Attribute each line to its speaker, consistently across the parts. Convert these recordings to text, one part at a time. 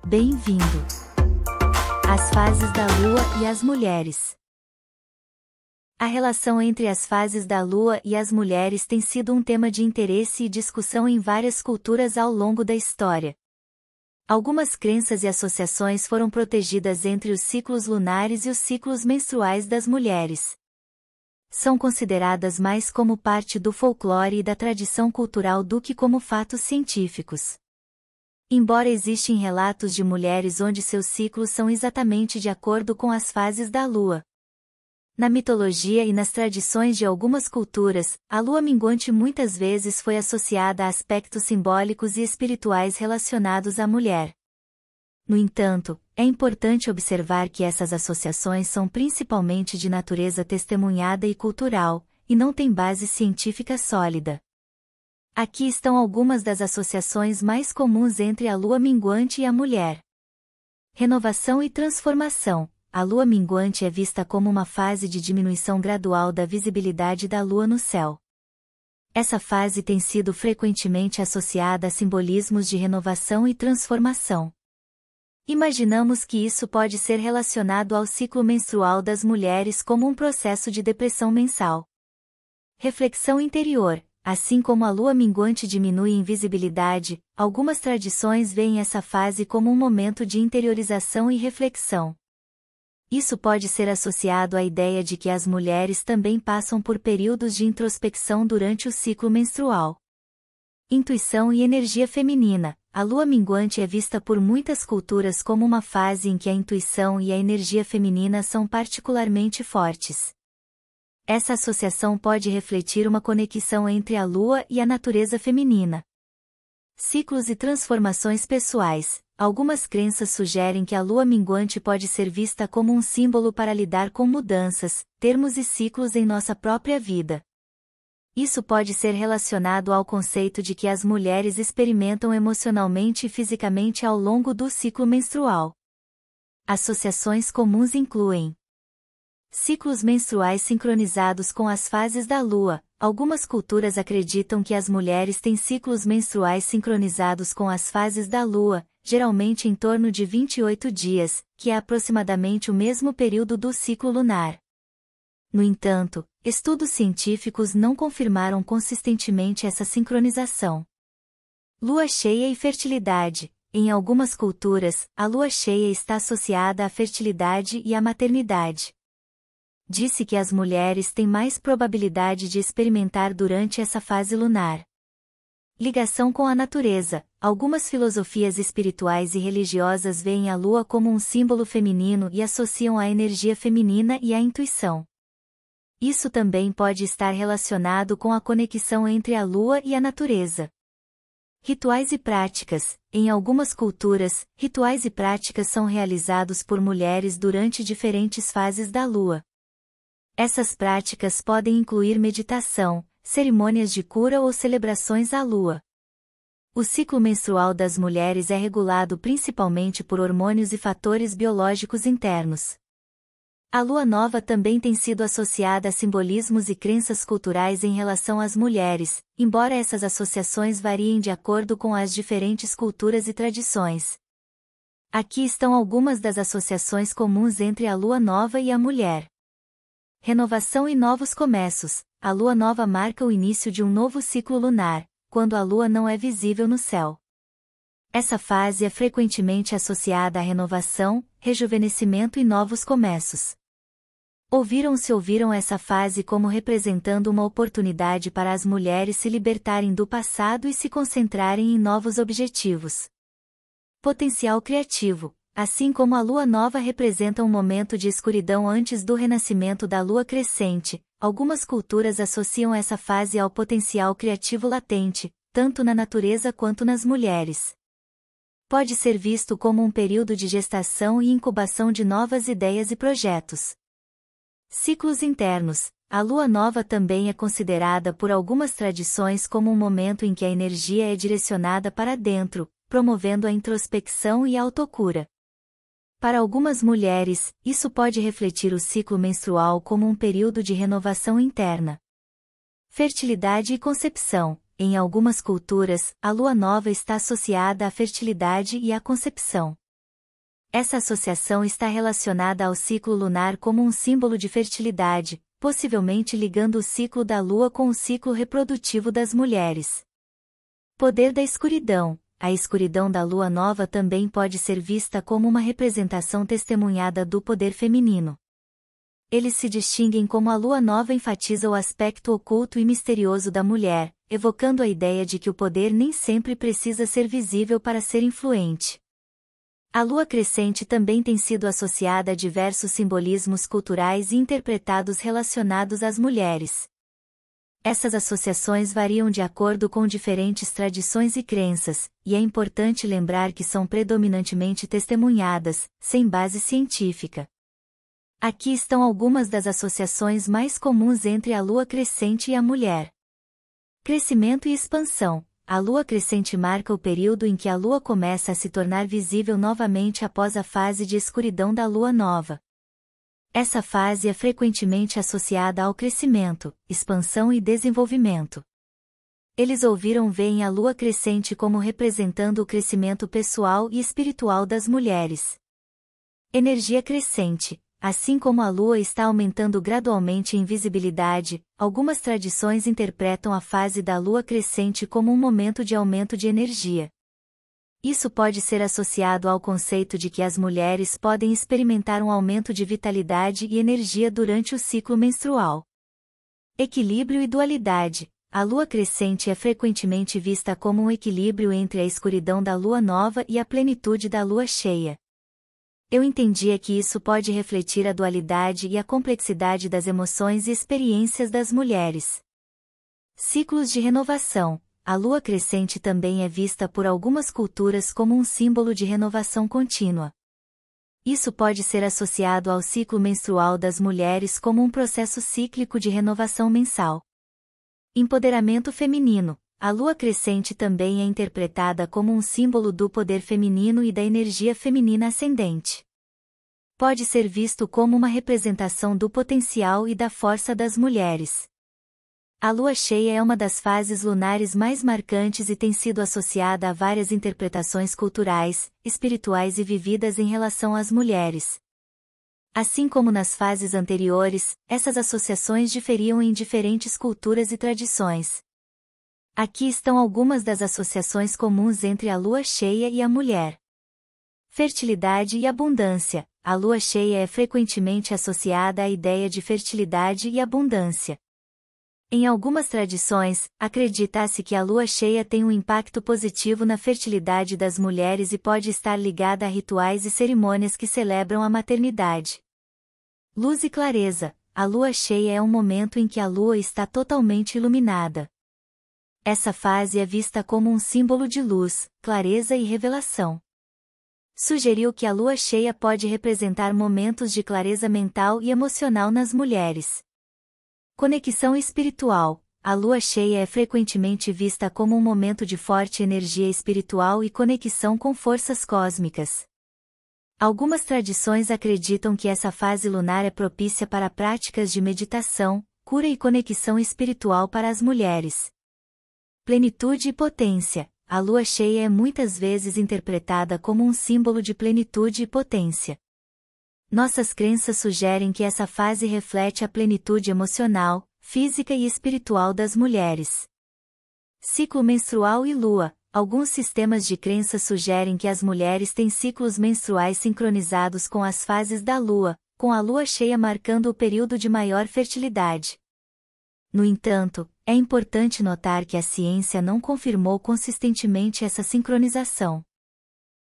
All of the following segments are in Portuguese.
Speaker 1: Bem-vindo! As fases da Lua e as mulheres. A relação entre as fases da Lua e as mulheres tem sido um tema de interesse e discussão em várias culturas ao longo da história. Algumas crenças e associações foram protegidas entre os ciclos lunares e os ciclos menstruais das mulheres. São consideradas mais como parte do folclore e da tradição cultural do que como fatos científicos. Embora existem relatos de mulheres onde seus ciclos são exatamente de acordo com as fases da Lua. Na mitologia e nas tradições de algumas culturas, a lua minguante muitas vezes foi associada a aspectos simbólicos e espirituais relacionados à mulher. No entanto, é importante observar que essas associações são principalmente de natureza testemunhada e cultural, e não têm base científica sólida. Aqui estão algumas das associações mais comuns entre a lua minguante e a mulher. Renovação e transformação. A lua minguante é vista como uma fase de diminuição gradual da visibilidade da lua no céu. Essa fase tem sido frequentemente associada a simbolismos de renovação e transformação. Imaginamos que isso pode ser relacionado ao ciclo menstrual das mulheres como um processo de depressão mensal. Reflexão interior. Assim como a lua minguante diminui em visibilidade, algumas tradições veem essa fase como um momento de interiorização e reflexão. Isso pode ser associado à ideia de que as mulheres também passam por períodos de introspecção durante o ciclo menstrual. Intuição e energia feminina. A lua minguante é vista por muitas culturas como uma fase em que a intuição e a energia feminina são particularmente fortes. Essa associação pode refletir uma conexão entre a lua e a natureza feminina. Ciclos e transformações pessoais. Algumas crenças sugerem que a lua minguante pode ser vista como um símbolo para lidar com mudanças, termos e ciclos em nossa própria vida. Isso pode ser relacionado ao conceito de que as mulheres experimentam emocionalmente e fisicamente ao longo do ciclo menstrual. Associações comuns incluem ciclos menstruais sincronizados com as fases da Lua. Algumas culturas acreditam que as mulheres têm ciclos menstruais sincronizados com as fases da Lua, geralmente em torno de 28 dias, que é aproximadamente o mesmo período do ciclo lunar. No entanto, estudos científicos não confirmaram consistentemente essa sincronização. Lua cheia e fertilidade. Em algumas culturas, a lua cheia está associada à fertilidade e à maternidade. Disse que as mulheres têm mais probabilidade de experimentar durante essa fase lunar. Ligação com a natureza. Algumas filosofias espirituais e religiosas veem a lua como um símbolo feminino e associam a energia feminina e a intuição. Isso também pode estar relacionado com a conexão entre a lua e a natureza. Rituais e práticas. Em algumas culturas, rituais e práticas são realizados por mulheres durante diferentes fases da lua. Essas práticas podem incluir meditação, cerimônias de cura ou celebrações à lua. O ciclo menstrual das mulheres é regulado principalmente por hormônios e fatores biológicos internos. A lua nova também tem sido associada a simbolismos e crenças culturais em relação às mulheres, embora essas associações variem de acordo com as diferentes culturas e tradições. Aqui estão algumas das associações comuns entre a lua nova e a mulher. Renovação e novos começos. A lua nova marca o início de um novo ciclo lunar, quando a lua não é visível no céu. Essa fase é frequentemente associada à renovação, rejuvenescimento e novos começos. Ouviram essa fase como representando uma oportunidade para as mulheres se libertarem do passado e se concentrarem em novos objetivos. Potencial criativo. Assim como a lua nova representa um momento de escuridão antes do renascimento da lua crescente, algumas culturas associam essa fase ao potencial criativo latente, tanto na natureza quanto nas mulheres. Pode ser visto como um período de gestação e incubação de novas ideias e projetos. Ciclos internos. A lua nova também é considerada por algumas tradições como um momento em que a energia é direcionada para dentro, promovendo a introspecção e a autocura. Para algumas mulheres, isso pode refletir o ciclo menstrual como um período de renovação interna. Fertilidade e concepção. Em algumas culturas, a lua nova está associada à fertilidade e à concepção. Essa associação está relacionada ao ciclo lunar como um símbolo de fertilidade, possivelmente ligando o ciclo da lua com o ciclo reprodutivo das mulheres. Poder da escuridão. A escuridão da lua nova também pode ser vista como uma representação testemunhada do poder feminino. Eles se distinguem como a lua nova enfatiza o aspecto oculto e misterioso da mulher, evocando a ideia de que o poder nem sempre precisa ser visível para ser influente. A lua crescente também tem sido associada a diversos simbolismos culturais e interpretados relacionados às mulheres. Essas associações variam de acordo com diferentes tradições e crenças, e é importante lembrar que são predominantemente testemunhadas, sem base científica. Aqui estão algumas das associações mais comuns entre a lua crescente e a mulher. Crescimento e expansão. A lua crescente marca o período em que a lua começa a se tornar visível novamente após a fase de escuridão da lua nova. Essa fase é frequentemente associada ao crescimento, expansão e desenvolvimento. Eles veem a lua crescente como representando o crescimento pessoal e espiritual das mulheres. Energia crescente. Assim como a lua está aumentando gradualmente em visibilidade, algumas tradições interpretam a fase da lua crescente como um momento de aumento de energia. Isso pode ser associado ao conceito de que as mulheres podem experimentar um aumento de vitalidade e energia durante o ciclo menstrual. Equilíbrio e dualidade. A lua crescente é frequentemente vista como um equilíbrio entre a escuridão da lua nova e a plenitude da lua cheia. Eu entendia que isso pode refletir a dualidade e a complexidade das emoções e experiências das mulheres. Ciclos de renovação. A lua crescente também é vista por algumas culturas como um símbolo de renovação contínua. Isso pode ser associado ao ciclo menstrual das mulheres como um processo cíclico de renovação mensal. Empoderamento feminino. A lua crescente também é interpretada como um símbolo do poder feminino e da energia feminina ascendente. Pode ser visto como uma representação do potencial e da força das mulheres. A lua cheia é uma das fases lunares mais marcantes e tem sido associada a várias interpretações culturais, espirituais e vividas em relação às mulheres. Assim como nas fases anteriores, essas associações diferiam em diferentes culturas e tradições. Aqui estão algumas das associações comuns entre a lua cheia e a mulher. Fertilidade e abundância. A lua cheia é frequentemente associada à ideia de fertilidade e abundância. Em algumas tradições, acredita-se que a lua cheia tem um impacto positivo na fertilidade das mulheres e pode estar ligada a rituais e cerimônias que celebram a maternidade. Luz e clareza. A lua cheia é um momento em que a lua está totalmente iluminada. Essa fase é vista como um símbolo de luz, clareza e revelação. Sugeriu que a lua cheia pode representar momentos de clareza mental e emocional nas mulheres. Conexão espiritual. A lua cheia é frequentemente vista como um momento de forte energia espiritual e conexão com forças cósmicas. Algumas tradições acreditam que essa fase lunar é propícia para práticas de meditação, cura e conexão espiritual para as mulheres. Plenitude e potência. A lua cheia é muitas vezes interpretada como um símbolo de plenitude e potência. Nossas crenças sugerem que essa fase reflete a plenitude emocional, física e espiritual das mulheres. Ciclo menstrual e lua. Alguns sistemas de crença sugerem que as mulheres têm ciclos menstruais sincronizados com as fases da lua, com a lua cheia marcando o período de maior fertilidade. No entanto, é importante notar que a ciência não confirmou consistentemente essa sincronização.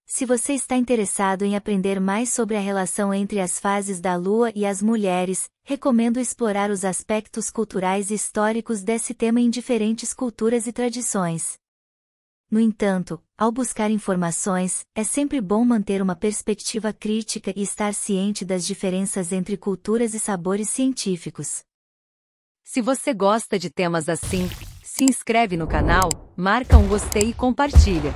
Speaker 1: Se você está interessado em aprender mais sobre a relação entre as fases da lua e as mulheres, recomendo explorar os aspectos culturais e históricos desse tema em diferentes culturas e tradições. No entanto, ao buscar informações, é sempre bom manter uma perspectiva crítica e estar ciente das diferenças entre culturas e sabores científicos.
Speaker 2: Se você gosta de temas assim, se inscreve no canal, marca um gostei e compartilha.